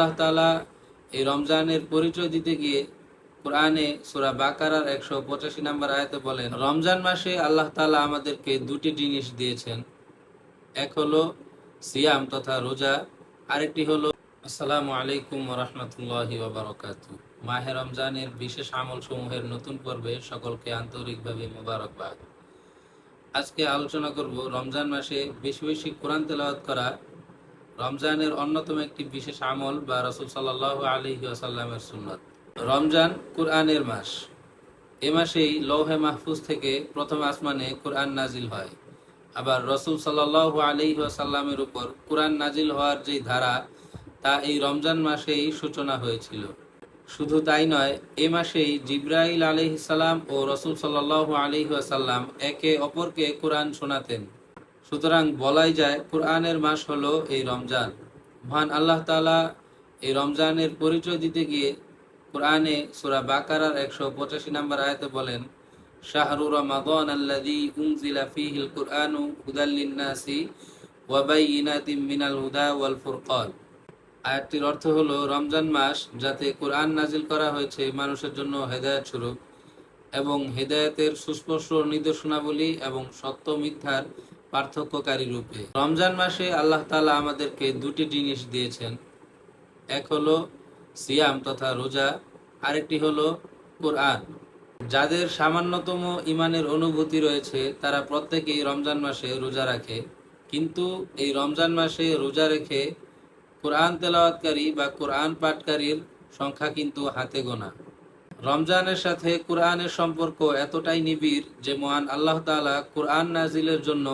আল্লাহ তাআলা এই রমজানের পরিচয় দিতে গিয়ে কোরআনে সূরা বাকারার 185 নম্বর আয়াতে বলেন, রমজান মাসে আল্লাহ তাআলা আমাদেরকে দুটি জিনিস দিয়েছেন। এক হলো সিয়াম তথা রোজা, আরেকটি হলো আসসালামু আলাইকুম ওয়া রাহমাতুল্লাহি ওয়া বারাকাতুহু। মাহে রমজানের বিশেষ আমল সমূহের নতুন পর্বে সকলকে আন্তরিকভাবে মোবারকবাদ। আজকে আলোচনা করব রমজান মাসে বেশি বেশি কোরআন তেলাওয়াত করা, রমজানের অন্যতম একটি বিশেষ আমল বা রাসূল সাল্লাল্লাহু আলাইহি ওয়াসাল্লামের সুন্নাত। রমজান কুরআনের মাস। এ মাসেই লৌহে মাহফুজ থেকে প্রথম আসমানে কুরআন নাজিল হয়। আবার রাসূল সাল্লাল্লাহু আলাইহি ওয়াসাল্লামের উপর কুরআন নাজিল হওয়ার যে ধারা, তা এই রমজান মাসেই সূচনা হয়েছিল। শুধু তাই নয়, এ মাসেই জিবরাইল আলাইহিস সালাম ও রাসূল সাল্লাল্লাহু আলাইহি ওয়াসাল্লাম একে অপরকে কুরআন শোনাতেন। সুতরাং বলাই যায় কুরআনের মাস হলো এই রমজান। মহান আল্লাহ তাআলা এই রমজানের পরিচয় দিতে গিয়ে কোরআনে সূরা বাকারার 185 নম্বর আয়াতে বলেন, শাহরু রমাদান আল্লাযী উনজিলা ফীহিল কুরআনু হুদাল লিন-নাসি ওয়া বাইয়িনাতিম মিনাল হুদা ওয়াল ফুরকান। আয়াতটির অর্থ হলো, রমজান মাস যাতে কোরআন নাজিল করা হয়েছে মানুষের জন্য হেদায়েত স্বরূপ এবং হেদায়েতের সুস্পষ্ট নিদর্শনাবলী এবং সত্য মিথ্যার পার্থক্যকারী রূপে। রমজান মাসে আল্লাহ তাআলা আমাদেরকে দুটি জিনিস দিয়েছেন। এক হলো সিয়াম তথা রোজা, আরেকটি হলো কোরআন। যাদের সামান্যতম ইমানের অনুভূতি রয়েছে তারা প্রত্যেকেই রমজান মাসে রোজা রাখে, কিন্তু এই রমজান মাসে রোজা রেখে কোরআন তেলাওয়াতকারী বা কোরআন পাঠকারীর সংখ্যা কিন্তু হাতে গোনা। রমজানের সাথে কোরআনের সম্পর্ক এতটাই নিবিড় যে মহান আল্লাহ তাআলা কোরআন নাজিলের জন্য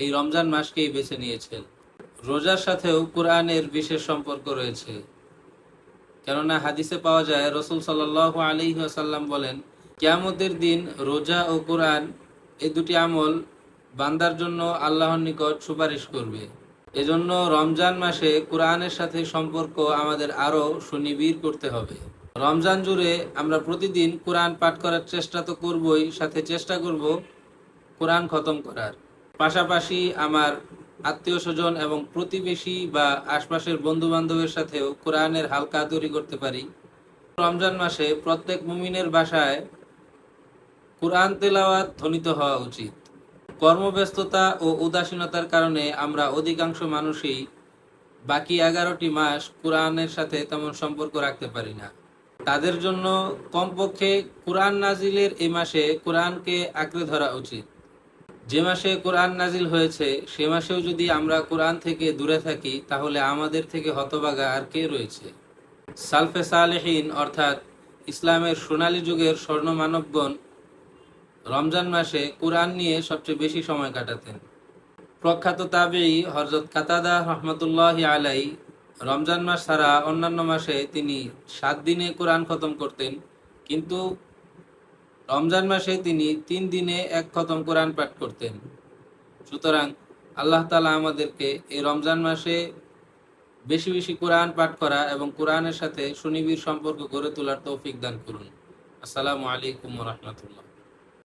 এই রমজান মাসকেই বেছে নিয়েছেন। রোজার সাথেও কোরআনের বিশেষ সম্পর্ক রয়েছে, কেননা হাদিসে পাওয়া যায় রাসূল সাল্লাল্লাহু আলাইহি ওয়াসাল্লাম বলেন, কিয়ামতের দিন রোজা ও কোরআন এই দুটি আমল বান্দার জন্য আল্লাহর নিকট সুপারিশ করবে। এজন্য রমজান মাসে কোরআনের সাথে সম্পর্ক আমাদের আরো সুনিবিড় করতে হবে। রমজান জুড়ে আমরা প্রতিদিন কোরআন পাঠ করার চেষ্টা তো করবই, সাথে চেষ্টা করব কোরআন খতম করার। পাশাপাশি আমার আত্মীয় স্বজন এবং প্রতিবেশী বা আশপাশের বন্ধু বান্ধবের সাথেও কোরআনের হালকা তৈরি করতে পারি। রমজান মাসে প্রত্যেক মুমিনের বাসায় কোরআন তেলাওয়াত ধ্বনিত হওয়া উচিত। কর্মব্যস্ততা ও উদাসীনতার কারণে আমরা অধিকাংশ মানুষই বাকি 11টি মাস কোরআনের সাথে তেমন সম্পর্ক রাখতে পারি না। তাদের জন্য কমপক্ষে কোরআন নাজিলের এই মাসে কোরআনকে আঁকড়ে ধরা উচিত। যে মাসে কোরআন নাজিল হয়েছে সে মাসেও যদি আমরা কোরআন থেকে দূরে থাকি, তাহলে আমাদের থেকে হতভাগা আর কে রয়েছে? সালফে সালেহিন অর্থাৎ ইসলামের সোনালী যুগের স্বর্ণ মানবগণ রমজান মাসে কোরআন নিয়ে সবচেয়ে বেশি সময় কাটাতেন। প্রখ্যাত তাবেঈ হযরত কাতাদা রাহমাতুল্লাহি আলাইহি রমজান মাস ছাড়া অন্যান্য মাসে তিনি 7 দিনে কোরআন খতম করতেন, কিন্তু রমজান মাসে তিনি 3 দিনে 1 খতম কোরআন পাঠ করতেন। সুতরাং আল্লাহ তাআলা আমাদেরকে এই রমজান মাসে বেশি বেশি কোরআন পাঠ করা এবং কোরআনের সাথে সুনিবিড় সম্পর্ক গড়ে তোলার তৌফিক দান করুন। আসসালামু আলাইকুম ওয়া রাহমাতুল্লাহ।